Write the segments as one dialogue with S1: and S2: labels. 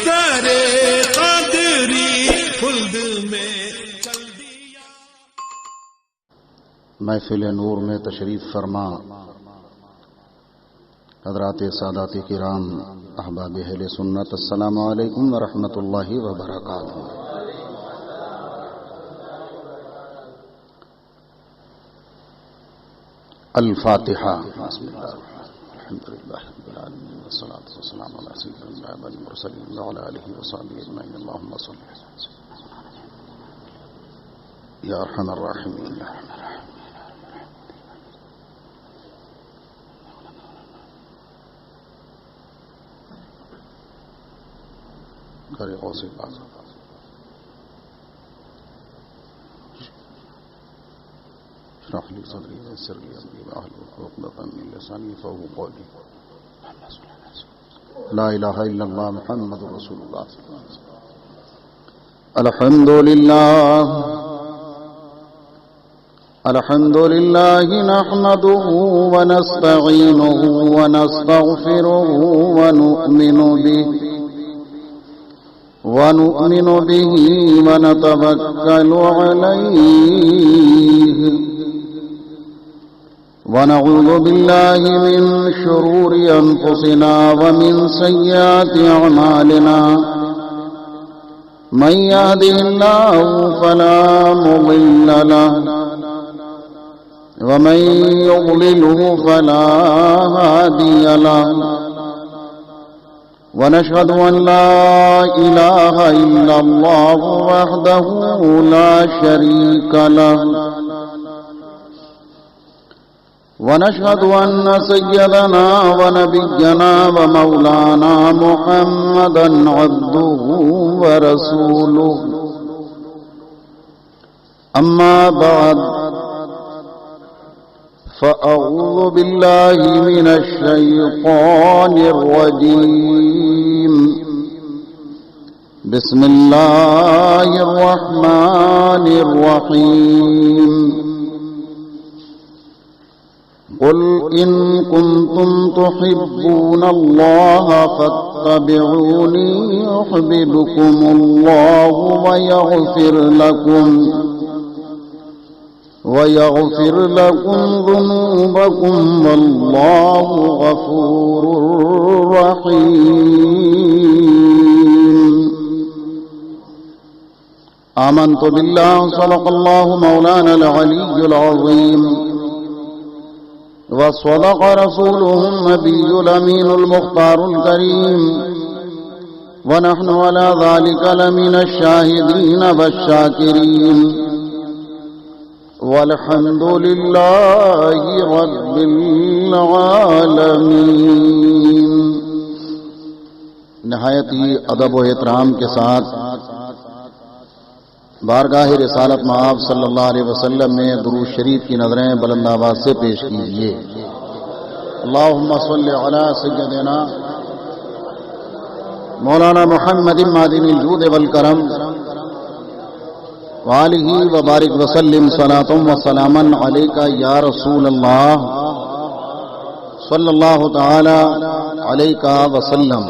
S1: کرے قادری خلد میں چل دیا۔
S2: محفل نور میں تشریف فرما حضرات سادات کرام احباب اہل سنت، السلام علیکم ورحمۃ اللہ وبرکاتہ۔ الفاتحہ۔ بسم اللہ الحمد للہ رب العالمین والصلاة والسلام علی سیدنا الانبیاء والمرسلین وعلی آلہ وصحبہ اجمعین، اللہم صل علی سیدنا یا ارحم الراحمین یا ارحم الراحمین۔ کرے غوث پاک اشرح لي صدري ويسر لي امري واحلل عقدة من لساني يفقهوا قولي۔ لا اله الا الله محمد رسول الله۔ الحمد لله نحمده ونستعينه ونستغفره ونؤمن به ونتوكل عليه، ونعوذ بالله من شرور أنفسنا ومن سيئات أعمالنا، من يهده الله فلا مضل له ومن يضلله فلا هادي له، ونشهد أن لا إله إلا الله وحده لا شريك له، ونشهد أن سيدنا ونبينا ومولانا محمدا عبده ورسوله، أما بعد فأعوذ بالله من الشيطان الرجيم، بسم الله الرحمن الرحيم، قل إن كنتم تحبون الله فاتبعوني يحببكم الله ويغفر لكم ذنوبكم والله غفور رحيم۔ آمنت بالله صدق الله مولانا العلي العظيم، وصدق رسوله النبي الأمين المختار الكريم، ونحن على ذلك لمن الشاهدين والشاكرين، والحمد لله رب العالمین۔ نہایت ہی ادب و احترام کے ساتھ بارگاہ رسالت مآب صلی اللہ علیہ وسلم میں درود شریف کی نظریں بلند آواز سے پیش کیجیے۔ اللہم صل علی سیدنا مولانا محمد معدن الجود والکرم وآلہ وبارک وسلم صلاۃ و سلاما علیک یا رسول اللہ صلی اللہ تعالی علیہ وسلم۔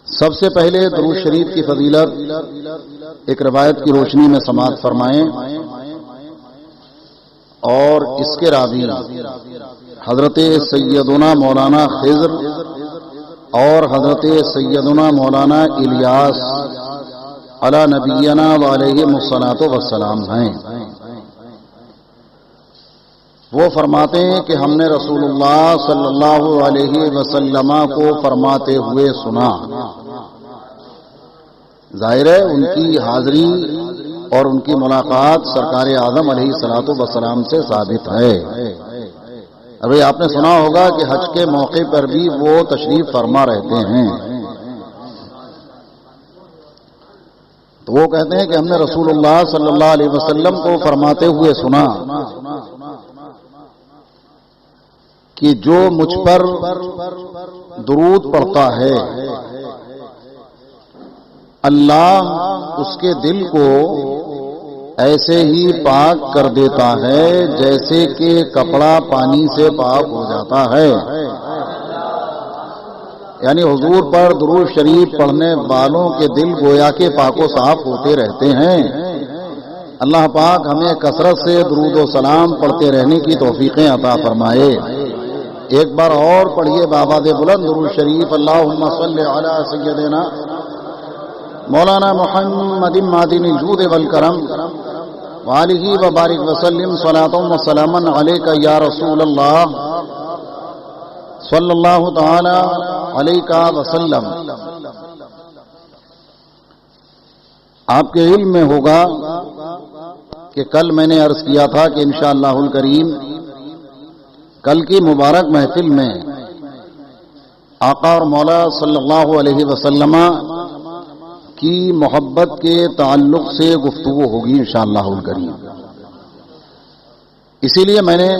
S2: سب سے پہلے درود شریف کی فضیلت ایک روایت کی روشنی میں سماعت فرمائیں، اور اس کے راوی حضرت سیدنا مولانا خضر اور حضرت سیدنا مولانا الیاس علی نبینا وعلیہم الصلاۃ والسلام ہیں۔ وہ فرماتے ہیں کہ ہم نے رسول اللہ صلی اللہ علیہ وسلم کو فرماتے ہوئے سنا۔ ظاہر ہے ان کی حاضری اور ان کی ملاقات سرکار اعظم علیہ الصلاۃ والسلام سے ثابت ہے۔ ابھی آپ نے سنا ہوگا کہ حج کے موقع پر بھی وہ تشریف فرما رہتے ہیں، تو وہ کہتے ہیں کہ ہم نے رسول اللہ صلی اللہ علیہ وسلم کو فرماتے ہوئے سنا کہ جو مجھ پر درود پڑھتا ہے اللہ اس کے دل کو ایسے ہی پاک کر دیتا ہے جیسے کہ کپڑا پانی سے پاک ہو جاتا ہے۔ یعنی حضور پر درود شریف پڑھنے والوں کے دل گویا کے پاک و صاف ہوتے رہتے ہیں۔ اللہ پاک ہمیں کثرت سے درود و سلام پڑھتے رہنے کی توفیقیں عطا فرمائے۔ ایک بار اور پڑھیے بابا دے بلند درود شریف، اللہم صلی علی سیدنا مولانا محمد معدن الجود والکرم وآلہ وبارک وسلم صلاۃ و سلاما علیک یا رسول اللہ صلی اللہ تعالی علیہ وسلم۔ آپ کے علم میں ہوگا کہ کل میں نے عرض کیا تھا کہ انشاءاللہ الکریم کل کی مبارک محفل میں آقا اور مولا صلی اللہ علیہ وسلم کی محبت کے تعلق سے گفتگو ہوگی انشاءاللہ الکریم۔ اسی لیے میں نے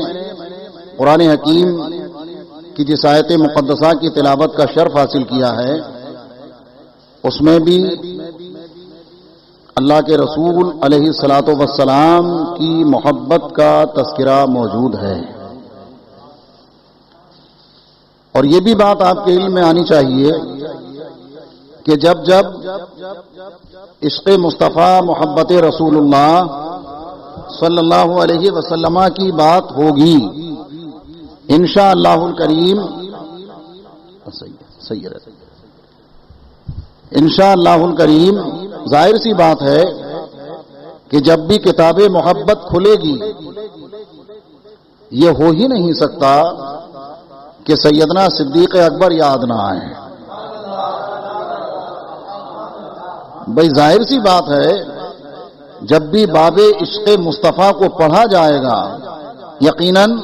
S2: قرآن حکیم کی جس آیت مقدسہ کی تلاوت کا شرف حاصل کیا ہے اس میں بھی اللہ کے رسول علیہ الصلاۃ والسلام کی محبت کا تذکرہ موجود ہے، اور یہ بھی بات آپ کے علم میں آنی چاہیے کہ جب جب عشق مصطفیٰ محبت رسول اللہ صلی اللہ علیہ وسلم کی بات ہوگی انشاءاللہ الکریم انشاءاللہ الکریم ظاہر سی بات ہے کہ جب بھی کتاب محبت کھلے گی یہ ہو ہی نہیں سکتا کہ سیدنا صدیق اکبر یاد نہ آئے۔ بھئی ظاہر سی بات ہے جب بھی باب عشق مصطفیٰ کو پڑھا جائے گا یقیناً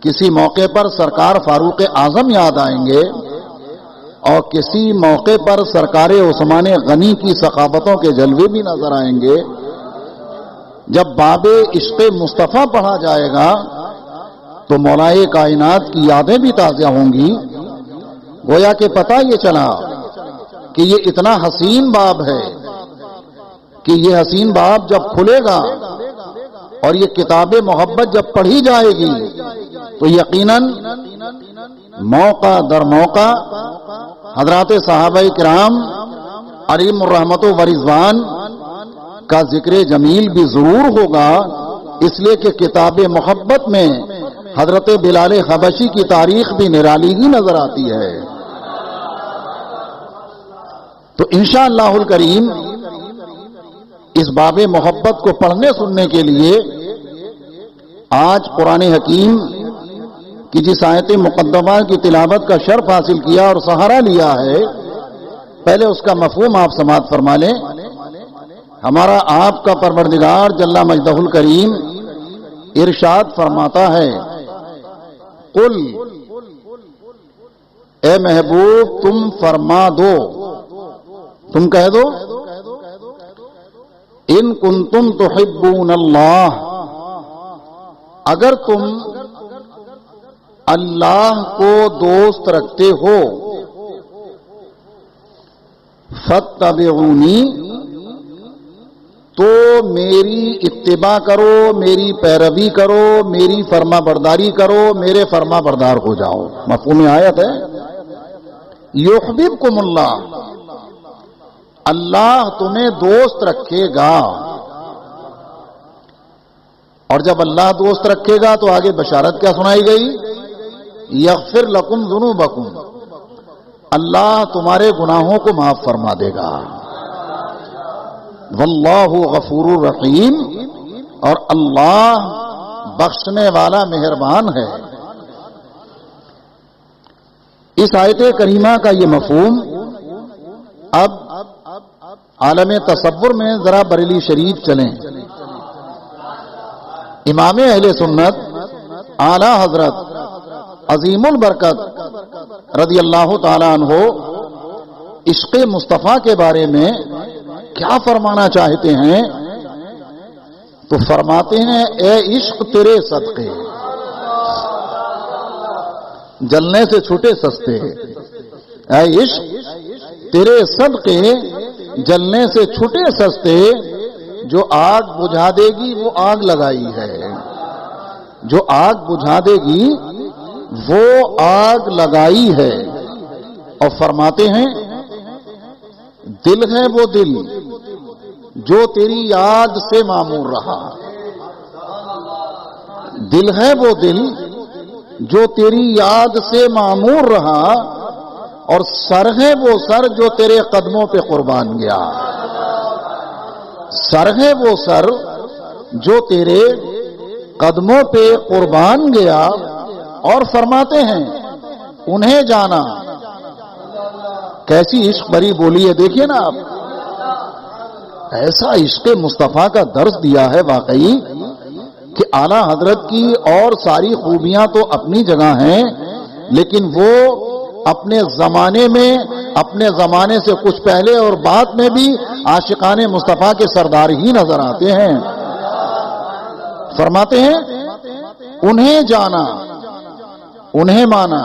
S2: کسی موقع پر سرکار فاروق اعظم یاد آئیں گے، اور کسی موقع پر سرکار عثمان غنی کی ثقافتوں کے جلوے بھی نظر آئیں گے۔ جب باب عشق مصطفیٰ پڑھا جائے گا تو مولائے کائنات کی یادیں بھی تازہ ہوں گی، گویا کہ پتہ یہ چلا کہ یہ اتنا حسین باب ہے کہ یہ حسین باب جب کھلے گا اور یہ کتاب محبت جب پڑھی جائے گی تو یقیناً موقع در موقع حضرات صحابہ کرام علیہم الرحمت و رضوان کا ذکر جمیل بھی ضرور ہوگا، اس لیے کہ کتاب محبت میں حضرت بلال حبشی کی تاریخ بھی نرالی ہی نظر آتی ہے۔ تو انشاءاللہ الکریم اس باب محبت کو پڑھنے سننے کے لیے آج قرآن حکیم کی جس آیت مقدمہ کی تلاوت کا شرف حاصل کیا اور سہارا لیا ہے، پہلے اس کا مفہوم آپ سماعت فرما لیں۔ ہمارا آپ کا پروردگار جل مجدہ الکریم ارشاد فرماتا ہے، قل اے محبوب تم فرما دو، تم کہہ دو، ان کنتم تحبون اللہ، اگر تم اللہ کو دوست رکھتے ہو، فاتبعونی تو میری اتباع کرو، میری پیروی کرو، میری فرما برداری کرو، میرے فرما بردار ہو جاؤ۔ مفہوم آیت ہے، یحببکم اللہ، اللہ تمہیں دوست رکھے گا، اور جب اللہ دوست رکھے گا تو آگے بشارت کیا سنائی گئی؟ یغفر لکم ذنوبکم، اللہ تمہارے گناہوں کو معاف فرما دے گا، واللہ غفور الرحیم، اور اللہ بخشنے والا مہربان ہے۔ اس آیت کریمہ کا یہ مفہوم اب عالم تصور میں ذرا بریلی شریف چلیں۔ امام اہل سنت اعلی حضرت عظیم البرکت رضی اللہ تعالیٰ عنہ عشق مصطفیٰ کے بارے میں کیا فرمانا چاہتے ہیں؟ تو فرماتے ہیں، اے عشق تیرے صدقے جلنے سے چھوٹے سستے، اے عشق تیرے صدقے جلنے سے چھوٹے سستے، جو آگ بجھا دے گی وہ آگ لگائی ہے، جو آگ بجھا دے گی وہ آگ لگائی ہے۔ اور فرماتے ہیں دل ہے وہ دل جو تیری یاد سے معمور رہا، دل ہے وہ دل جو تیری یاد سے معمور رہا، اور سر ہے وہ سر جو تیرے قدموں پہ قربان گیا، سر ہے وہ سر جو تیرے قدموں پہ قربان گیا۔ اور فرماتے ہیں انہیں جانا، کیسی عشق بری بولی ہے، دیکھیے نا آپ، ایسا عشق مصطفیٰ کا درس دیا ہے واقعی کہ اعلیٰ حضرت کی اور ساری خوبیاں تو اپنی جگہ ہیں، لیکن وہ اپنے زمانے میں، اپنے زمانے سے کچھ پہلے اور بعد میں بھی عاشقان مصطفیٰ کے سردار ہی نظر آتے ہیں۔ فرماتے ہیں انہیں جانا، انہیں مانا،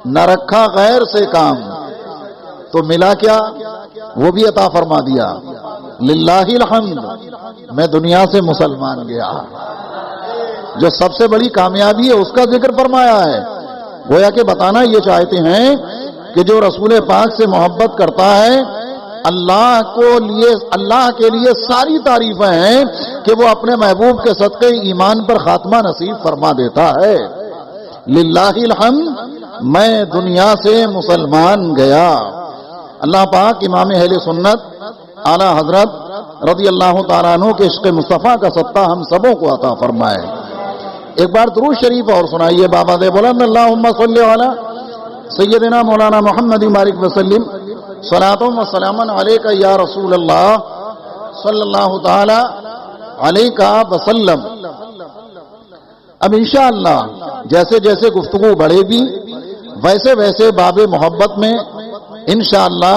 S2: نہ رکھا غیر سے کام، تو ملا کیا؟ وہ بھی عطا فرما دیا، للہ الحمد، میں دنیا سے مسلمان گیا۔ جو سب سے بڑی کامیابی ہے اس کا ذکر فرمایا ہے، گویا کہ بتانا یہ چاہتے ہیں کہ جو رسول پاک سے محبت کرتا ہے، اللہ کے لیے ساری تعریفیں ہیں کہ وہ اپنے محبوب کے صدقے ایمان پر خاتمہ نصیب فرما دیتا ہے۔ للہ الحمد، میں دنیا سے مسلمان گیا۔ اللہ پاک امام اہل سنت اعلیٰ حضرت رضی اللہ تعالیٰ عنہ کے عشق مصطفیٰ کا صدقہ ہم سبوں کو عطا فرمائے۔ ایک بار درود شریف اور سنائیے بابا دے بلند، اللہم صلی علی سیدنا مولانا محمد بارک وسلم، صلاۃ و سلام علیک یا رسول اللہ صلی اللہ تعالی علیہ وسلم۔ اب انشاءاللہ جیسے جیسے گفتگو بڑھے گی ویسے ویسے باب محبت میں انشاءاللہ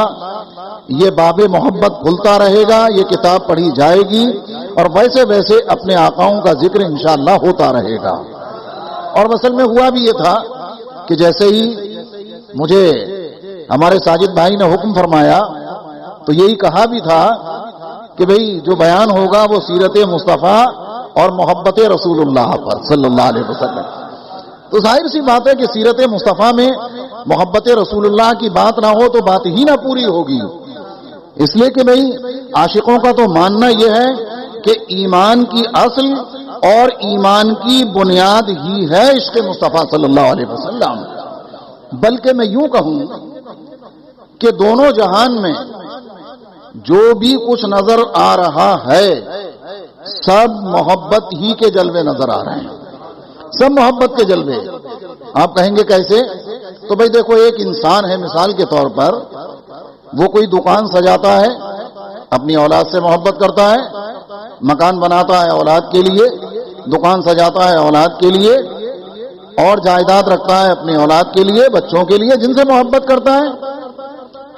S2: یہ باب محبت کھلتا رہے گا، یہ کتاب پڑھی جائے گی اور ویسے ویسے اپنے آقاؤں کا ذکر انشاءاللہ ہوتا رہے گا۔ اور اصل میں ہوا بھی یہ تھا کہ جیسے ہی مجھے ہمارے ساجد بھائی نے حکم فرمایا تو یہی کہا بھی تھا کہ بھئی جو بیان ہوگا وہ سیرت مصطفیٰ اور محبت رسول اللہ پر صلی اللہ علیہ وسلم۔ تو ظاہر سی بات ہے کہ سیرت مصطفیٰ میں محبت رسول اللہ کی بات نہ ہو تو بات ہی نہ پوری ہوگی، اس لیے کہ بھئی عاشقوں کا تو ماننا یہ ہے کہ ایمان کی اصل اور ایمان کی بنیاد ہی ہے عشق مصطفیٰ صلی اللہ علیہ وسلم۔ بلکہ میں یوں کہوں کہ دونوں جہان میں جو بھی کچھ نظر آ رہا ہے سب محبت ہی کے جلوے نظر آ رہے ہیں، سب محبت کے جلوے۔ آپ کہیں گے کیسے؟ تو بھئی دیکھو، ایک انسان ہے مثال کے طور پر، وہ کوئی دکان سجاتا ہے، اپنی اولاد سے محبت کرتا ہے، مکان بناتا ہے اولاد کے لیے، دکان سجاتا ہے اولاد کے لیے، اور جائیداد رکھتا ہے اپنی اولاد کے لیے، بچوں کے لیے جن سے محبت کرتا ہے۔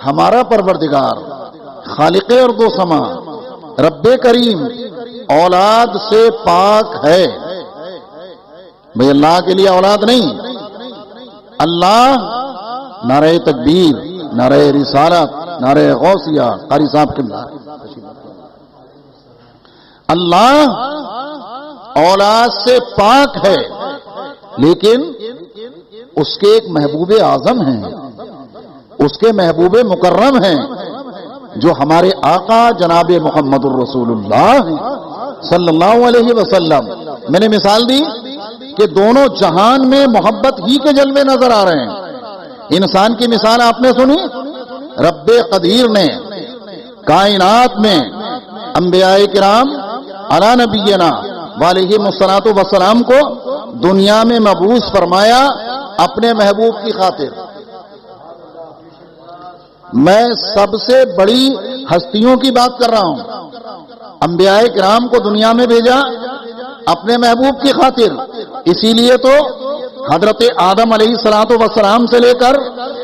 S2: ہمارا پروردگار خالق ارض و سما رب کریم اولاد سے پاک ہے۔ بھئی اللہ کے لیے اولاد نہیں، اللہ نعرہ تکبیر، نعرہ رسالت، نعرہ غوثیہ، قاری صاحب قبلہ، اللہ اولاد سے پاک ہے، لیکن اس کے ایک محبوب اعظم ہیں، اس کے محبوب مکرم ہیں جو ہمارے آقا جناب محمد الرسول اللہ صلی اللہ علیہ وسلم۔ میں نے مثال دی کہ دونوں جہان میں محبت ہی کے جلوے نظر آ رہے ہیں۔ انسان کی مثال آپ نے سنی، رب قدیر نے کائنات میں انبیاء کرام علی نبینا علیہم الصلاۃ والسلام کو دنیا میں مبعوث فرمایا اپنے محبوب کی خاطر۔ میں سب سے بڑی ہستیوں کی بات کر رہا ہوں، انبیاء کرام کو دنیا میں بھیجا اپنے محبوب کی خاطر۔ اسی لیے تو حضرت آدم علیہ الصلوۃ والسلام سے لے کر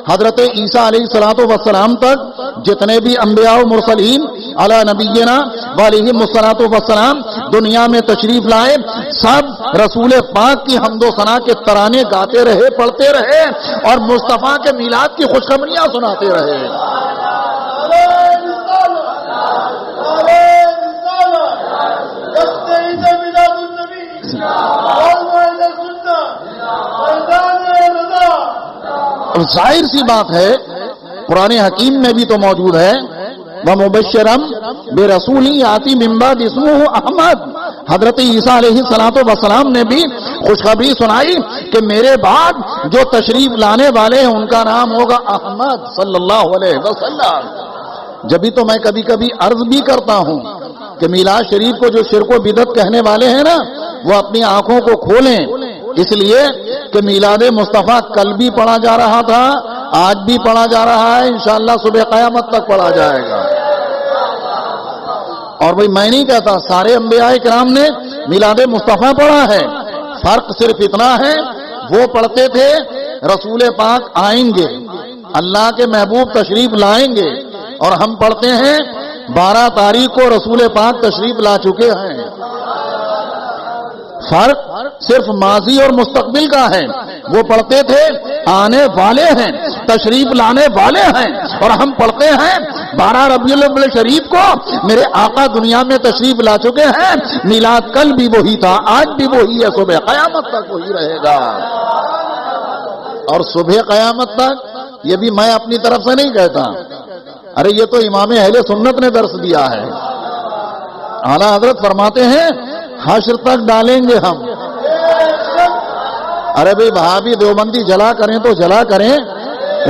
S2: حضرت عیسیٰ علیہ الصلوۃ والسلام تک جتنے بھی انبیاء و مرسلین علی نبینا علیہم الصلوۃ والسلام دنیا میں تشریف لائے، سب رسول پاک کی حمد و ثنا کے ترانے گاتے رہے، پڑھتے رہے اور مصطفیٰ کے میلاد کی خوشخبریاں سناتے رہے۔ اب ظاہر سی بات ہے قرآن حکیم میں بھی تو موجود ہے وَمُبَشِّرًا بِرَسُولٍ يَأْتِي مِن بَعْدِهِ اسْمُهُ احمد. حضرت عیسیٰ علیہ السلام نے بھی خوشخبری سنائی کہ میرے بعد جو تشریف لانے والے ہیں ان کا نام ہوگا احمد صلی اللہ علیہ وسلم. جبھی تو میں کبھی کبھی عرض بھی کرتا ہوں کہ میلاد شریف کو جو شرک و بدعت کہنے والے ہیں نا وہ اپنی آنکھوں کو کھولیں، اس لیے کہ میلاد مصطفیٰ کل بھی پڑھا جا رہا تھا، آج بھی پڑھا جا رہا ہے، انشاءاللہ صبح قیامت تک پڑھا جائے گا. اور بھئی میں نہیں کہتا، سارے انبیاء کرام نے میلاد مصطفیٰ پڑھا ہے، فرق صرف اتنا ہے وہ پڑھتے تھے رسول پاک آئیں گے، اللہ کے محبوب تشریف لائیں گے، اور ہم پڑھتے ہیں 12 تاریخ کو رسول پاک تشریف لا چکے ہیں. فرق صرف ماضی اور مستقبل کا ہے. وہ پڑھتے تھے آنے والے ہیں، تشریف لانے والے ہیں، اور ہم پڑھتے ہیں 12 ربیع الاول شریف کو میرے آقا دنیا میں تشریف لا چکے ہیں. میلاد کل بھی وہی تھا، آج بھی وہی ہے، صبح قیامت تک وہی رہے گا. اور صبح قیامت تک یہ بھی میں اپنی طرف سے نہیں کہتا، ارے یہ تو امام اہل سنت نے درس دیا ہے. اعلیٰ حضرت فرماتے ہیں حشر تک ڈالیں گے ہم. ارے بھئی وہابی دیوبندی جلا کریں تو جلا کریں،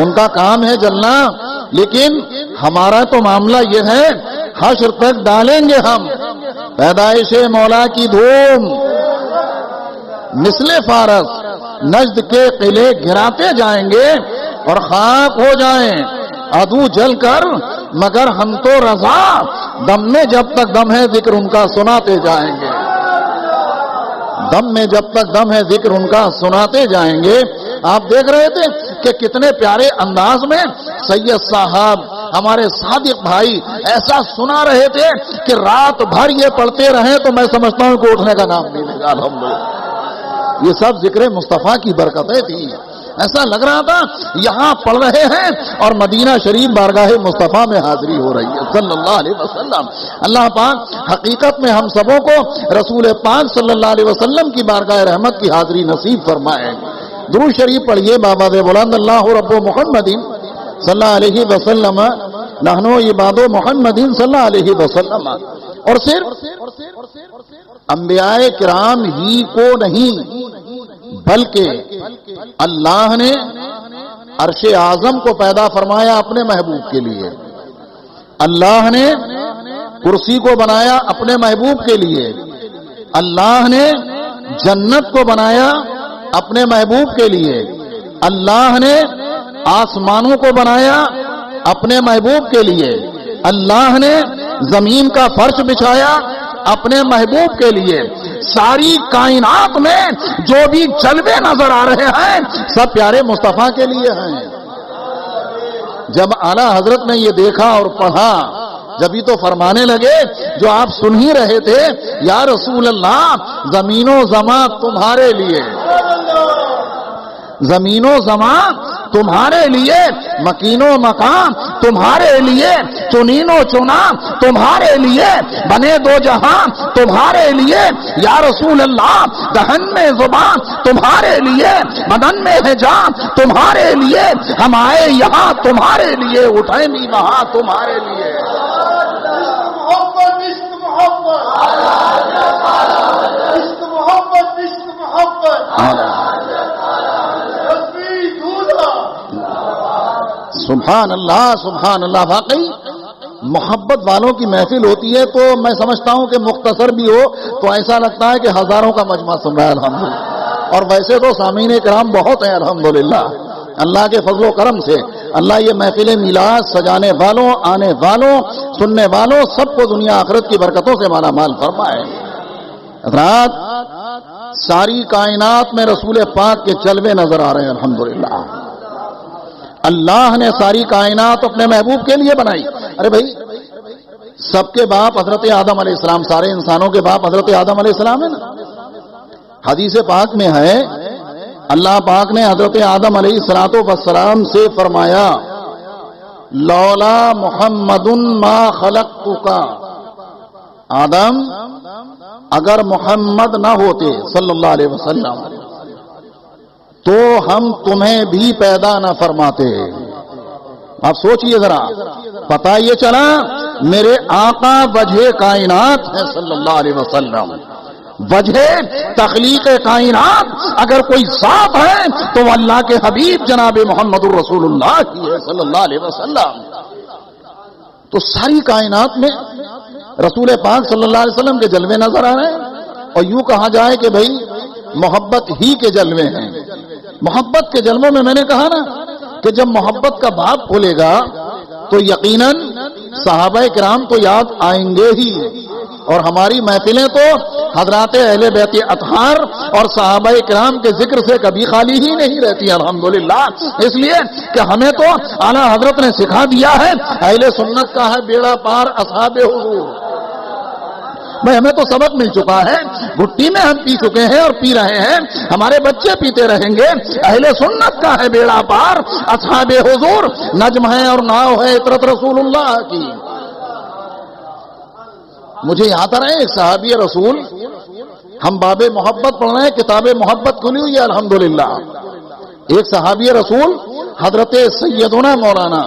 S2: ان کا کام ہے جلنا، لیکن ہمارا تو معاملہ یہ ہے حشر تک ڈالیں گے ہم. پیدائش مولا کی دھوم مثل فارس نجد کے قلعے گھراتے جائیں گے اور خاک ہو جائیں عدو جل کر، مگر ہم تو رضا دم میں جب تک دم ہے ذکر ان کا سناتے جائیں گے. دم میں جب تک دم ہے ذکر ان کا سناتے جائیں گے. آپ دیکھ رہے تھے کہ کتنے پیارے انداز میں سید صاحب ہمارے صادق بھائی ایسا سنا رہے تھے کہ رات بھر یہ پڑھتے رہیں تو میں سمجھتا ہوں کہ اٹھنے کا نام نہیں لے گا. الحمدللہ یہ سب ذکر مصطفیٰ کی برکتیں تھیں. ایسا لگ رہا تھا یہاں پڑھ رہے ہیں اور مدینہ شریف بارگاہ مصطفیٰ میں حاضری ہو رہی ہے صلی اللہ علیہ وسلم. اللہ پاک حقیقت میں ہم سبوں کو رسول پاک صلی اللہ علیہ وسلم کی بارگاہ رحمت کی حاضری نصیب فرمائے. درود شریف پڑھیے بابا دے بلند اللہ رب محمد صلی اللہ علیہ وسلم نحنو عباد محمد صلی اللہ علیہ وسلم. اور صرف انبیاء کرام ہی کو نہیں بلکہ اللہ نے عرش اعظم کو پیدا فرمایا اپنے محبوب کے لیے. اللہ نے کرسی کو بنایا اپنے محبوب کے لیے. اللہ نے جنت کو بنایا اپنے محبوب کے لیے. اللہ نے آسمانوں کو بنایا اپنے محبوب کے لیے. اللہ نے زمین کا فرش بچھایا اپنے محبوب کے لیے. ساری کائنات میں جو بھی جلوے نظر آ رہے ہیں سب پیارے مصطفیٰ کے لیے ہیں. جب اعلیٰ حضرت نے یہ دیکھا اور پڑھا جبھی تو فرمانے لگے جو آپ سن ہی رہے تھے، یا رسول اللہ زمین و زماں تمہارے لیے، زمین و زماں تمہارے لیے، مکین و مقام تمہارے لیے، چنین و چنا تمہارے لیے، بنے دو جہاں تمہارے لیے. یا رسول اللہ دہن میں زبان تمہارے لیے، بدن میں ہے جان تمہارے لیے. ہم آئے یہاں تمہارے لیے، اٹھیں بھی وہاں تمہارے لیے. سبحان اللہ سبحان اللہ. واقعی محبت والوں کی محفل ہوتی ہے تو میں سمجھتا ہوں کہ مختصر بھی ہو تو ایسا لگتا ہے کہ ہزاروں کا مجمع سن رہا ہے الحمدللہ. اور ویسے تو سامعین کرام بہت ہیں الحمدللہ. اللہ کے فضل و کرم سے اللہ یہ محفل میلاد سجانے والوں، آنے والوں، سننے والوں سب کو دنیا آخرت کی برکتوں سے مالا مال فرمائے. حضرات ساری کائنات میں رسول پاک کے جلوے نظر آ رہے ہیں الحمدللہ. اللہ نے ساری کائنات اپنے محبوب کے لیے بنائی. ارے بھائی سب کے باپ حضرت آدم علیہ السلام، سارے انسانوں کے باپ حضرت آدم علیہ السلام ہے نا. حدیث پاک میں ہے اللہ پاک نے حضرت آدم علیہ السلام سے فرمایا لولا محمد ما خلقتک. آدم اگر محمد نہ ہوتے صلی اللہ علیہ وسلم تو ہم تمہیں بھی پیدا نہ فرماتے. آپ سوچئے ذرا, پتہ یہ چلا میرے آقا وجہ کائنات ہے صلی اللہ علیہ وسلم. وجہ تخلیق کائنات اگر کوئی ذات ہے تو وہ اللہ کے حبیب جناب محمد الرسول اللہ کی ہے صلی اللہ علیہ وسلم. تو ساری کائنات میں رسول پاک صلی اللہ علیہ وسلم کے جلوے نظر آ رہے ہیں, اور یوں کہا جائے کہ بھئی محبت ہی کے جلوے ہیں. محبت کے جلووں میں نے کہا نا کہ جب محبت کا باب کھلے گا تو یقیناً صحابہ کرام تو یاد آئیں گے ہی, اور ہماری محفلیں تو حضرات اہل بیت اطہار اور صحابہ کرام کے ذکر سے کبھی خالی ہی نہیں رہتی الحمدللہ. اس لیے کہ ہمیں تو اعلیٰ حضرت نے سکھا دیا ہے اہل سنت کا ہے بیڑا پار اصحاب حضور. بھائی ہمیں تو سبق مل چکا ہے, گھٹی میں ہم پی چکے ہیں اور پی رہے ہیں, ہمارے بچے پیتے رہیں گے. اہل سنت کا ہے بیڑا پار اصحاب حضور. نجم ہے اور ناؤ ہے عطرت رسول اللہ کی. مجھے یاد آ رہے ہیں ایک صحابی رسول, ہم باب محبت پڑھ رہے ہیں, کتاب محبت کھلی ہوئی ہے الحمدللہ. ایک صحابی رسول حضرت سیدنا مولانا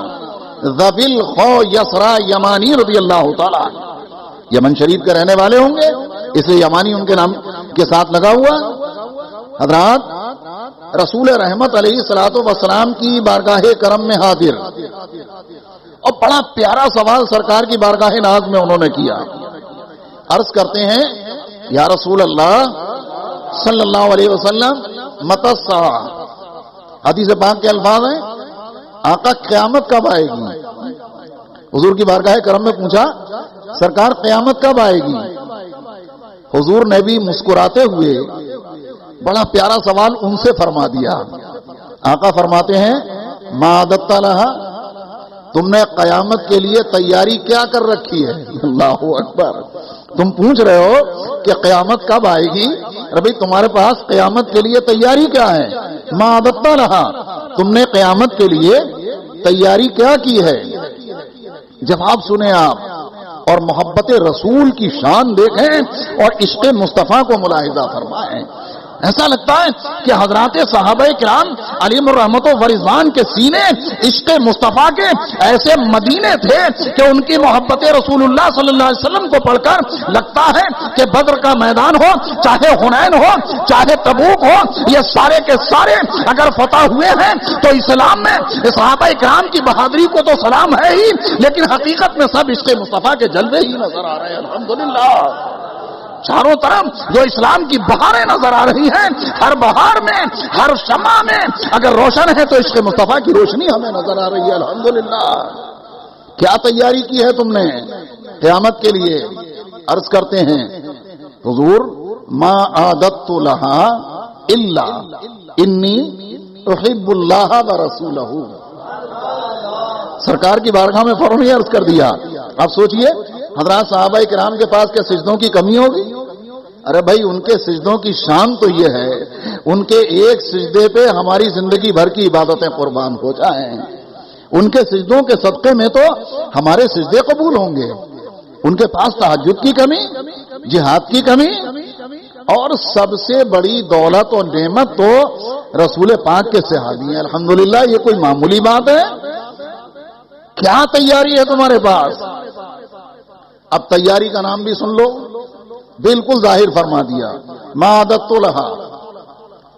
S2: ذوی الخو یسرا یمانی رضی اللہ تعالی, یمن شریف کے رہنے والے ہوں گے اس لیے یمانی ان کے نام کے ساتھ لگا ہوا. حضرات رسول رحمت علیہ الصلوۃ والسلام کی بارگاہ کرم میں حاضر, اور بڑا پیارا سوال سرکار کی بارگاہ ناز میں انہوں نے کیا. عرض کرتے ہیں یا رسول اللہ صلی اللہ علیہ وسلم متی الساعہ. حدیث پاک کے الفاظ ہیں آقا قیامت کب آئے گی. حضور کی بارگاہ کرم میں پوچھا سرکار قیامت کب آئے گی. حضور نے بھی مسکراتے ہوئے بڑا پیارا سوال ان سے فرما دیا. آقا فرماتے ہیں ما عددت لہا, تم نے قیامت کے لیے تیاری کیا کر رکھی ہے. اللہ اکبر. تم پوچھ رہے ہو کہ قیامت کب آئے گی, بھائی تمہارے پاس قیامت کے لیے تیاری کیا ہے. ما عددت لہا, تم نے قیامت کے لیے تیاری کیا کی ہے. جواب سنیں آپ, اور محبت رسول کی شان دیکھیں اور عشق مصطفیٰ کو ملاحظہ فرمائیں. ایسا لگتا ہے کہ حضرات صحابہ کرام علیہم الرحمت و رضوان کے سینے عشق مصطفیٰ کے ایسے مدینے تھے کہ ان کی محبت رسول اللہ صلی اللہ علیہ وسلم کو پڑھ کر لگتا ہے کہ بدر کا میدان ہو, چاہے حنین ہو, چاہے تبوک ہو, یہ سارے کے سارے اگر فتح ہوئے ہیں تو اسلام میں صحابہ کرام کی بہادری کو تو سلام ہے ہی, لیکن حقیقت میں سب عشق مصطفیٰ کے جلوے ہی نظر آ رہے ہیں الحمدللہ. چاروں طرف جو اسلام کی بہاریں نظر آ رہی ہیں, ہر بہار میں ہر شمع میں اگر روشن ہے تو عشق مصطفیٰ کی روشنی ہمیں نظر آ رہی ہے الحمدللہ. کیا تیاری کی ہے تم نے قیامت کے لیے. عرض کرتے ہیں حضور ما عادت لہا الا انی احب اللہ ورسولہ. سرکار کی بارگاہ میں فوراً ہی عرض کر دیا. آپ سوچئے حضرات صحابہ کرام کے پاس کیا سجدوں کی کمی ہوگی. ارے بھائی ان کے سجدوں کی شان تو یہ ہے, ان کے ایک سجدے پہ ہماری زندگی بھر کی عبادتیں قربان ہو جائیں. ان کے سجدوں کے صدقے میں تو ہمارے سجدے قبول ہوں گے. ان کے پاس تہجد کی کمی, جہاد کی کمی, اور سب سے بڑی دولت اور نعمت تو رسول پاک کے صحابی ہیں الحمدللہ. یہ کوئی معمولی بات ہے. کیا تیاری ہے تمہارے پاس. اب تیاری کا نام بھی سن لو, بالکل ظاہر فرما دیا. ما عددت لہا,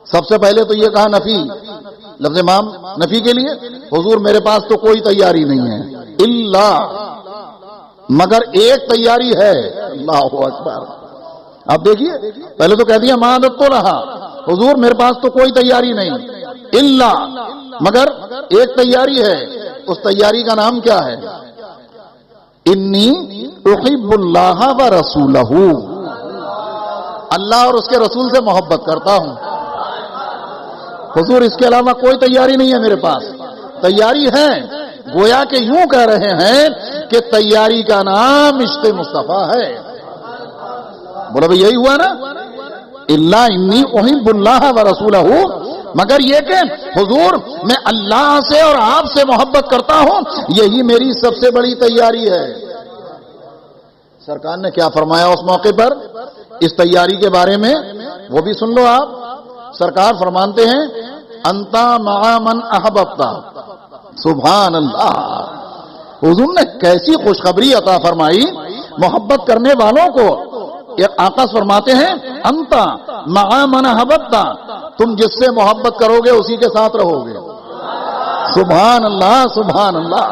S2: سب سے پہلے تو یہ کہا نفی, لفظ مام نفی کے لیے. حضور میرے پاس تو کوئی تیاری نہیں ہے, الا مگر ایک تیاری ہے. اللہ اکبر. اب دیکھیے پہلے تو کہہ دیا ما عددت لہا, حضور میرے پاس تو کوئی تیاری نہیں, الا مگر ایک تیاری ہے. اس تیاری کا نام کیا ہے. انی احب اللہ و رسولہ, اللہ اور اس کے رسول سے محبت کرتا ہوں. حضور اس کے علاوہ کوئی تیاری نہیں ہے میرے پاس. تیاری ہے, گویا کہ یوں کہہ رہے ہیں کہ تیاری کا نام عشق مصطفیٰ ہے. بولا بھئی یہی ہوا نا, الا انی احب اللہ و رسولہ, مگر یہ کہ حضور میں اللہ سے اور آپ سے محبت کرتا ہوں, یہی میری سب سے بڑی تیاری ہے. سرکار نے کیا فرمایا اس موقع پر اس تیاری کے بارے میں, وہ بھی سن لو آپ. سرکار فرماتے ہیں انتا مع من احببتا. سبحان اللہ. حضور نے کیسی خوشخبری عطا فرمائی محبت کرنے والوں کو. آقا فرماتے ہیں انتا مع من احببتا, تم جس سے محبت کرو گے اسی کے ساتھ رہو گے. سبحان اللہ سبحان اللہ.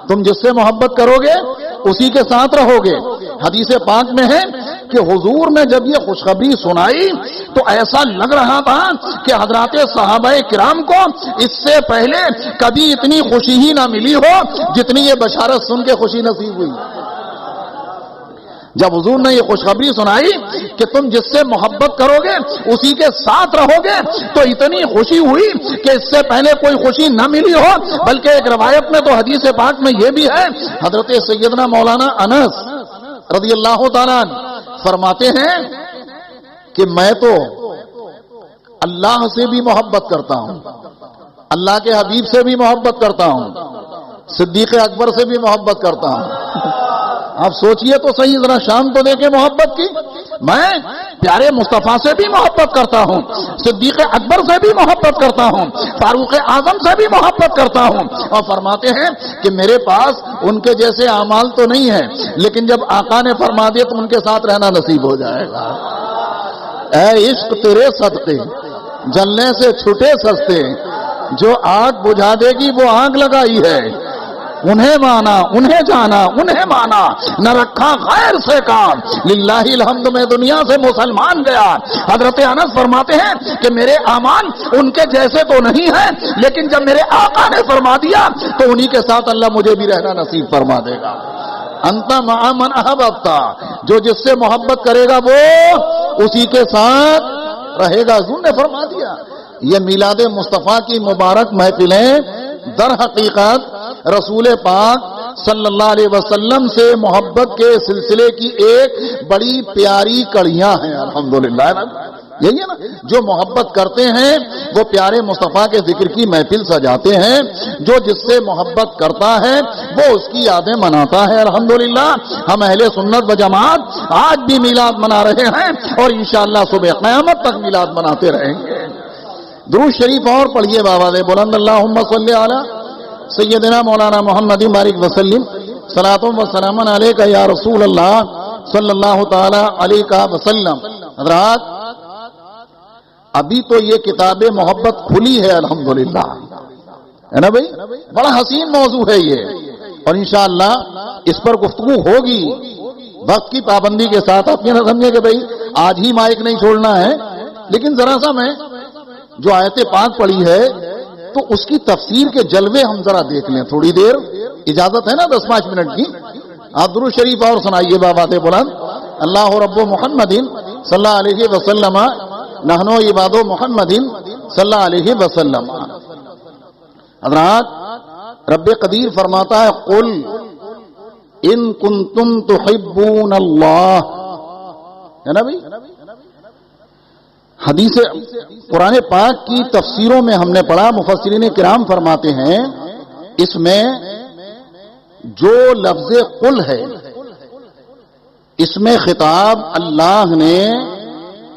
S2: تم جس سے محبت کرو گے اسی کے ساتھ رہو گے. حدیث پاک میں ہے کہ حضور نے جب یہ خوشخبری سنائی تو ایسا لگ رہا تھا کہ حضرات صحابہ کرام کو اس سے پہلے کبھی اتنی خوشی ہی نہ ملی ہو جتنی یہ بشارت سن کے خوشی نصیب ہوئی. جب حضور نے یہ خوشخبری سنائی کہ تم جس سے محبت کرو گے اسی کے ساتھ رہو گے تو اتنی خوشی ہوئی کہ اس سے پہلے کوئی خوشی نہ ملی ہو. بلکہ ایک روایت میں تو حدیث پاک میں یہ بھی ہے, حضرت سیدنا مولانا انس رضی اللہ تعالیٰ فرماتے ہیں کہ میں تو اللہ سے بھی محبت کرتا ہوں, اللہ کے حبیب سے بھی محبت کرتا ہوں, صدیق اکبر سے بھی محبت کرتا ہوں. آپ سوچئے تو صحیح, ذرا شان تو دیکھیں محبت کی. میں پیارے مصطفیٰ سے بھی محبت کرتا ہوں, صدیق اکبر سے بھی محبت کرتا ہوں, فاروق اعظم سے بھی محبت کرتا ہوں. اور فرماتے ہیں کہ میرے پاس ان کے جیسے اعمال تو نہیں ہے, لیکن جب آقا نے فرما دیا تو ان کے ساتھ رہنا نصیب ہو جائے گا. اے عشق تیرے صدقے جلنے سے چھٹے سستے, جو آگ بجھا دے گی وہ آگ لگائی ہے. انہیں مانا انہیں جانا انہیں مانا, نہ رکھا غیر سے کام, للہ الحمد میں دنیا سے مسلمان گیا. حضرت انس فرماتے ہیں کہ میرے اعمال ان کے جیسے تو نہیں ہیں, لیکن جب میرے آقا نے فرما دیا تو انہی کے ساتھ اللہ مجھے بھی رہنا نصیب فرما دے گا. انت مع من احببتا, جو جس سے محبت کرے گا وہ اسی کے ساتھ رہے گا. حضور نے فرما دیا. یہ میلاد مصطفیٰ کی مبارک محفلیں در حقیقت رسول پاک صلی اللہ علیہ وسلم سے محبت کے سلسلے کی ایک بڑی پیاری کڑیاں ہیں. الحمدللہ یہی ہے نا, جو محبت کرتے ہیں وہ پیارے مصطفیٰ کے ذکر کی محفل سجاتے ہیں. جو جس سے محبت کرتا ہے وہ اس کی یادیں مناتا ہے. الحمدللہ ہم اہل سنت و جماعت آج بھی میلاد منا رہے ہیں اور انشاءاللہ صبح قیامت تک میلاد مناتے رہیں گے. درود شریف اور پڑھیے بابا دے بلند, اللہم صلی علی سیدنا مولانا محمد بارک وسلم, صلاۃ و سلام علیک یا رسول اللہ صلی اللہ تعالی علیہ وسلم. حضرات ابھی تو یہ کتاب محبت کھلی ہے الحمدللہ, ہے نا بھائی, بڑا حسین موضوع ہے یہ, اور انشاءاللہ اس پر گفتگو ہوگی وقت کی پابندی کے ساتھ. آپ یہ نہ سمجھے کہ بھائی آج ہی مائک نہیں چھوڑنا ہے, لیکن ذرا سا میں جو آیت پاک پڑھی ہے تو اس کی تفسیر کے جلوے ہم ذرا دیکھ لیں تھوڑی دیر, اجازت ہے نا 10-5 منٹ کی. آپ درود شریف اور سنائیے بابا سے بلند, اللہ رب محمد صلی اللہ علیہ وسلم نحنو عباد محمد صلی اللہ علیہ وسلم. حضرات رب قدیر فرماتا ہے قل ان کنتم تحبون اللہ, ہے نا بھائی. حدیث قرآن پاک کی تفسیروں میں ہم نے پڑھا, مفسرین کرام فرماتے ہیں اس میں جو لفظ قل ہے اس میں خطاب اللہ نے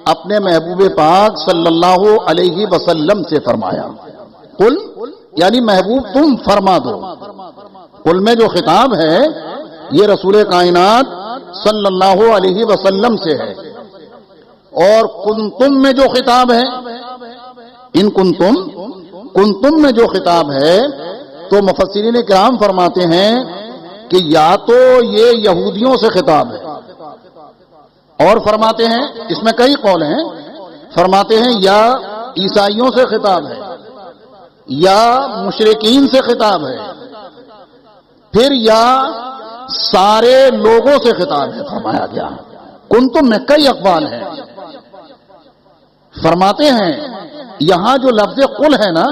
S2: اپنے محبوب پاک صلی اللہ علیہ وسلم سے فرمایا. قل یعنی محبوب تم فرما دو. قل میں جو خطاب ہے یہ رسول کائنات صلی اللہ علیہ وسلم سے ہے, اور کنتم میں جو خطاب ہے, ان کنتم میں جو خطاب ہے تو مفسرین کرام فرماتے ہیں کہ یا تو یہ یہودیوں سے خطاب ہے, اور فرماتے ہیں اس میں کئی قول ہیں, فرماتے ہیں یا عیسائیوں سے خطاب ہے یا مشرکین سے خطاب ہے, پھر یا سارے لوگوں سے خطاب ہے فرمایا گیا. کنتم میں کئی اقوال ہیں. فرماتے ہیں یہاں جو لفظ قل ہے نا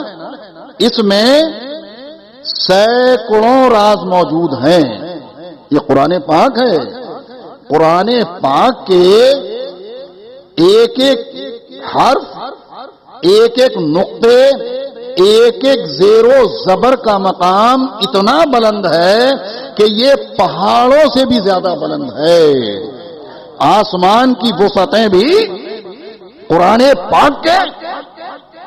S2: اس میں سینکڑوں راز موجود ہیں. یہ قرآن پاک ہے, قرآن پاک کے ایک ایک حرف, ایک ایک نقطے, ایک ایک زیر و زبر کا مقام اتنا بلند ہے کہ یہ پہاڑوں سے بھی زیادہ بلند ہے. آسمان کی وسعتیں بھی قرآن پاک کے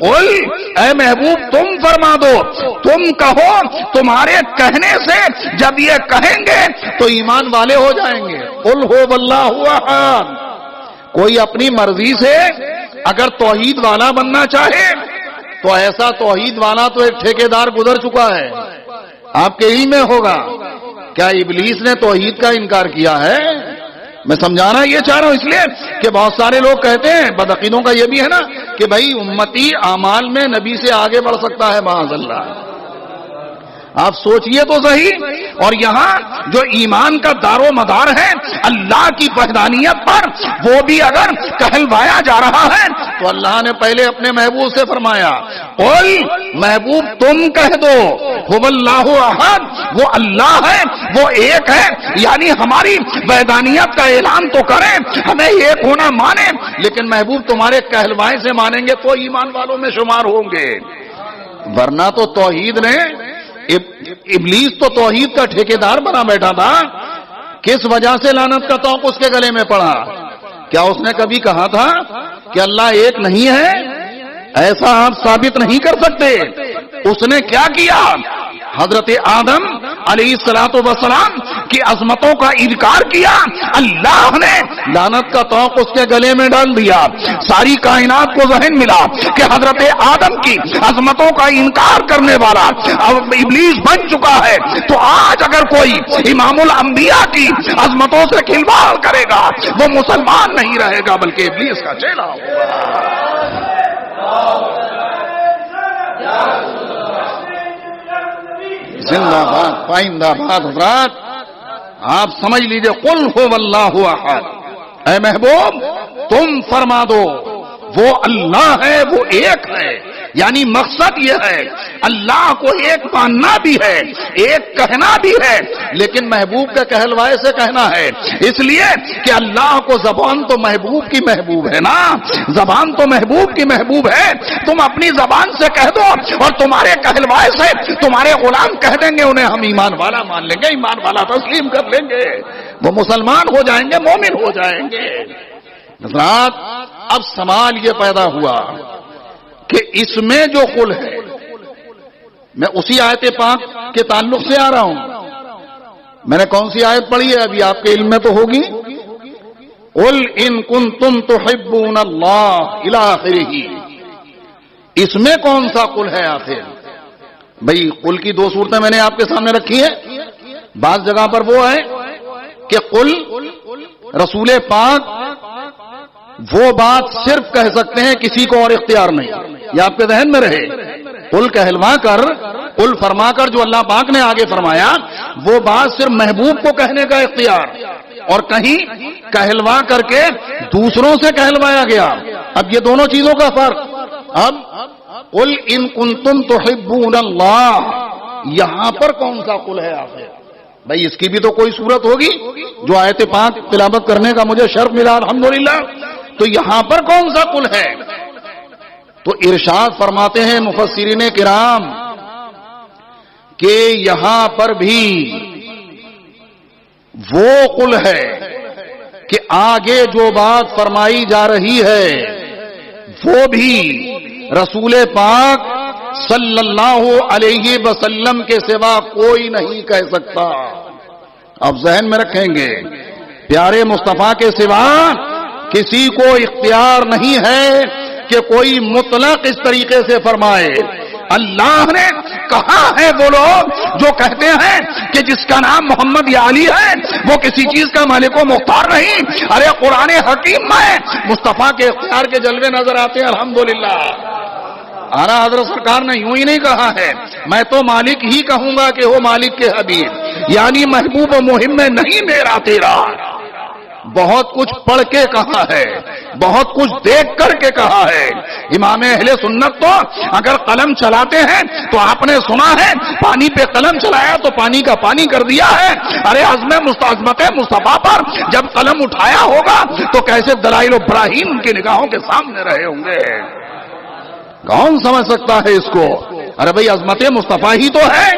S3: قل اے محبوب تم فرما دو، تم کہو، تمہارے کہنے سے جب یہ کہیں گے تو ایمان والے ہو جائیں گے۔ قل هو اللہ احد، کوئی اپنی مرضی سے اگر توحید والا بننا چاہے تو ایسا توحید والا تو ایک ٹھیکیدار گزر چکا ہے، آپ کے علم میں ہوگا۔ کیا ابلیس نے توحید کا انکار کیا ہے؟ میں سمجھانا یہ چاہ رہا ہوں اس لیے کہ بہت سارے لوگ کہتے ہیں، بدعقیدوں کا یہ بھی ہے نا کہ بھائی امتی اعمال میں نبی سے آگے بڑھ سکتا ہے، معاذ اللہ۔ آپ سوچئے تو صحیح، اور یہاں جو ایمان کا دار و مدار ہے اللہ کی وحدانیت پر، وہ بھی اگر کہلوایا جا رہا ہے تو اللہ نے پہلے اپنے محبوب سے فرمایا، قل محبوب تم کہہ دو، هو اللہ احد، وہ اللہ ہے، وہ ایک ہے، یعنی ہماری وحدانیت کا اعلان تو کریں، ہمیں ایک ہونا مانیں، لیکن محبوب تمہارے کہلوائے سے مانیں گے تو ایمان والوں میں شمار ہوں گے، ورنہ تو توحید نے، ابلیس تو توحید کا ٹھیکیدار بنا بیٹھا تھا۔ کس وجہ سے لعنت کا طوق اس کے گلے میں پڑا؟ کیا اس نے کبھی کہا تھا کہ اللہ ایک نہیں ہے؟ ایسا آپ ثابت نہیں کر سکتے۔ اس نے کیا کیا؟ حضرت آدم علیہ الصلوۃ والسلام کی عظمتوں کا انکار کیا، اللہ نے لعنت کا طوق اس کے گلے میں ڈال دیا۔ ساری کائنات کو ذہن ملا کہ حضرت آدم کی عظمتوں کا انکار کرنے والا اب ابلیس بن چکا ہے، تو آج اگر کوئی امام الانبیاء کی عظمتوں سے کھلواڑ کرے گا وہ مسلمان نہیں رہے گا بلکہ ابلیس کا چیلا ہوگا۔ زندہ باد، پائندہ باد حضرات، آپ سمجھ لیجئے، قل هو اللہ احد، اے محبوب تم فرما دو وہ اللہ ہے، وہ ایک ہے، یعنی مقصد یہ ہے اللہ کو ایک ماننا بھی ہے، ایک کہنا بھی ہے، لیکن محبوب کے کہلوائے سے کہنا ہے، اس لیے کہ اللہ کو زبان تو محبوب کی محبوب ہے نا، زبان تو محبوب کی محبوب ہے، تم اپنی زبان سے کہہ دو اور تمہارے کہلوائے سے تمہارے غلام کہہ دیں گے، انہیں ہم ایمان والا مان لیں گے، ایمان والا تسلیم کر لیں گے، وہ مسلمان ہو جائیں گے، مومن ہو جائیں گے۔ حضرات اب سوال یہ پیدا ہوا کہ اس میں جو قل ہے، میں اسی آیت پاک کے تعلق سے آ رہا ہوں، میں نے کون سی آیت پڑھی ہے ابھی آپ کے علم میں تو ہوگی، قل ان کنتم تحبون اللہ الی آخرہ، اس میں کون سا قل ہے آخر؟ بھئی قل کی دو صورتیں میں نے آپ کے سامنے رکھی ہیں، بعض جگہ پر وہ ہے کہ قل رسول پاک وہ بات صرف کہہ سکتے ہیں، کسی کو اور اختیار نہیں، یہ آپ کے ذہن میں رہے، قل کہلوا کر، قل فرما کر جو اللہ پاک نے آگے فرمایا وہ بات صرف محبوب کو کہنے کا اختیار، اور کہیں کہلوا کر کے دوسروں سے کہلوایا گیا۔ اب یہ دونوں چیزوں کا فرق، اب قل ان کنتم تحبون اللہ، یہاں پر کون سا قل ہے آخر؟ بھائی اس کی بھی تو کوئی صورت ہوگی، جو آیت پاک تلاوت کرنے کا مجھے شرف ملا الحمدللہ، تو یہاں پر کون سا قل ہے؟ تو ارشاد فرماتے ہیں مفسرین کرام کہ یہاں پر بھی وہ قل ہے کہ آگے جو بات فرمائی جا رہی ہے وہ بھی رسول پاک صلی اللہ علیہ وسلم کے سوا کوئی نہیں کہہ سکتا۔ اب ذہن میں رکھیں گے، پیارے مصطفیٰ کے سوا کسی کو اختیار نہیں ہے کہ کوئی مطلق اس طریقے سے فرمائے۔ اللہ نے کہا ہے وہ لوگ جو کہتے ہیں کہ جس کا نام محمد یا علی ہے وہ کسی چیز کا مالک و مختار نہیں، ارے قرآن حکیم میں مصطفیٰ کے اختیار کے جلوے نظر آتے ہیں الحمدللہ۔ آنا حضرت سرکار نے یوں ہی نہیں کہا ہے، میں تو مالک ہی کہوں گا کہ وہ مالک کے حبیب، یعنی محبوب و مہم میں نہیں میرا تیرا۔ بہت کچھ پڑھ کے کہا ہے، بہت کچھ دیکھ کر کے کہا ہے۔ امام اہل سنت تو اگر قلم چلاتے ہیں تو آپ نے سنا ہے پانی پہ قلم چلایا تو پانی کا پانی کر دیا ہے، ارے عزم مستعظمت مصطفیٰ پر جب قلم اٹھایا ہوگا تو کیسے دلائل و براہین ان کی نگاہوں کے سامنے رہے ہوں گے، کون سمجھ سکتا ہے اس کو؟ ارے بھائی عظمت مصطفیٰ ہی تو ہے،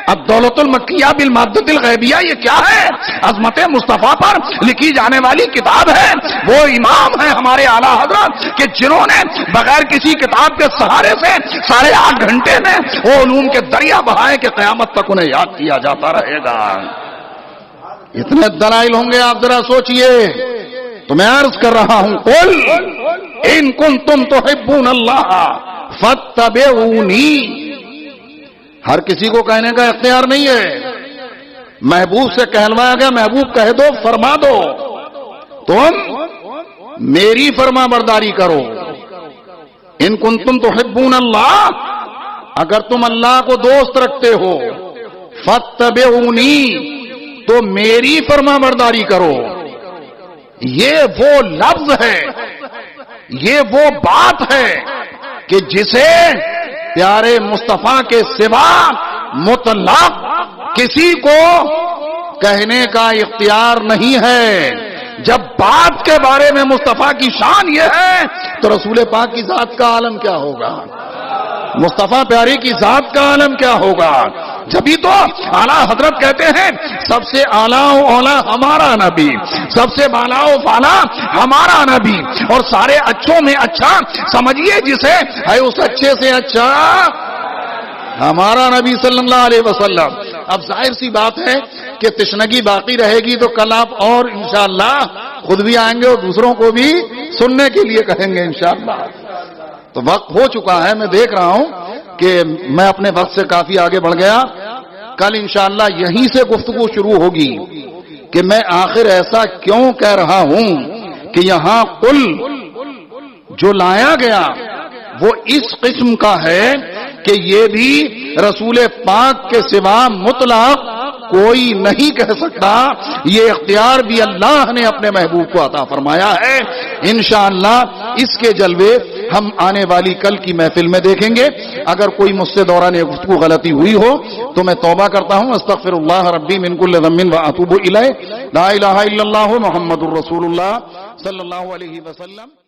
S3: الدولت المکیہ بالمادۃ الغیبیہ، یہ کیا ہے؟ عظمت مصطفیٰ پر لکھی جانے والی کتاب ہے۔ وہ امام ہیں ہمارے اعلیٰ حضرت کہ جنہوں نے بغیر کسی کتاب کے سہارے سے 8.5 گھنٹے میں وہ علوم کے دریا بہائے کہ قیامت تک انہیں یاد کیا جاتا رہے گا۔ اتنے دلائل ہوں گے، آپ ذرا سوچئے۔ تو میں عرض کر رہا ہوں، قل ان کنتم تحبون اللہ فاتبعونی۔ ہر کسی کو کہنے کا اختیار نہیں ہے، محبوب سے کہلوایا گیا، محبوب کہہ دو، فرما دو، تم میری فرما برداری کرو۔ ان کنتم تحبون اللہ، اگر تم اللہ کو دوست رکھتے ہو، فاتبعونی، تو میری فرما برداری کرو۔ یہ وہ لفظ ہے، یہ وہ بات ہے کہ جسے پیارے مصطفیٰ کے سوا مطلق کسی کو کہنے کا اختیار نہیں ہے۔ جب بات کے بارے میں مصطفیٰ کی شان یہ ہے تو رسول پاک کی ذات کا عالم کیا ہوگا، مصطفیٰ پیارے کی ذات کا عالم کیا ہوگا۔ جبھی تو اعلیٰ حضرت کہتے ہیں سب سے اعلیٰ و اولیٰ ہمارا نبی، سب سے بالا و بالا ہمارا نبی، اور سارے اچھوں میں اچھا سمجھیے جسے ہے اس اچھے سے اچھا ہمارا نبی صلی اللہ علیہ وسلم۔ اب ظاہر سی بات ہے کہ تشنگی باقی رہے گی تو کل آپ اور انشاءاللہ خود بھی آئیں گے اور دوسروں کو بھی سننے کے لیے کہیں گے انشاءاللہ۔ تو وقت ہو چکا ہے، میں دیکھ رہا ہوں کہ میں اپنے وقت سے کافی آگے بڑھ گیا۔ کل انشاءاللہ یہیں سے گفتگو شروع ہوگی کہ میں آخر ایسا کیوں کہہ رہا ہوں کہ یہاں قل جو لایا گیا وہ اس قسم کا ہے کہ یہ بھی رسول پاک کے سوا مطلق کوئی نہیں کہہ سکتا۔ یہ اختیار بھی اللہ نے اپنے محبوب کو عطا فرمایا ہے۔ انشاءاللہ اس کے جلوے ہم آنے والی کل کی محفل میں دیکھیں گے۔ اگر کوئی مجھ سے دوران گفتگو غلطی ہوئی ہو تو میں توبہ کرتا ہوں، استغفر اللہ ربی من کل ذنب واتوب الیہ، لا الہ الا اللہ محمد الرسول اللہ صلی اللہ علیہ وسلم۔